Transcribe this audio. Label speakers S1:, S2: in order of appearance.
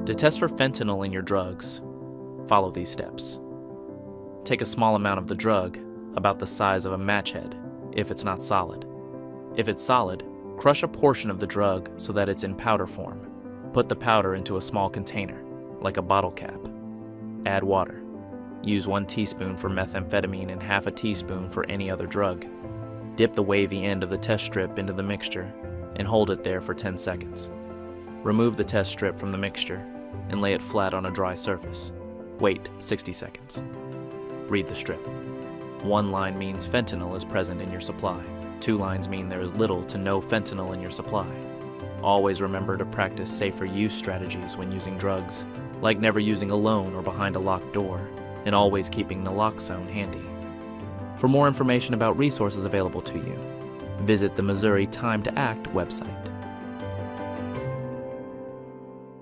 S1: To test for fentanyl in your drugs, follow these steps. Take a small amount of the drug, about the size of a match head, if it's not solid. If it's solid, crush a portion of the drug so that it's in powder form. Put the powder into a small container, like a bottle cap. Add water. Use 1 teaspoon for methamphetamine and half a teaspoon for any other drug. Dip the wavy end of the test strip into the mixture and hold it there for 10 seconds. Remove the test strip from the mixture and lay it flat on a dry surface. Wait 60 seconds. Read the strip. 1 line means fentanyl is present in your supply. 2 lines mean there is little to no fentanyl in your supply. Always remember to practice safer use strategies when using drugs, like never using alone or behind a locked door, and always keeping naloxone handy. For more information about resources available to you, visit the Missouri Time to Act website.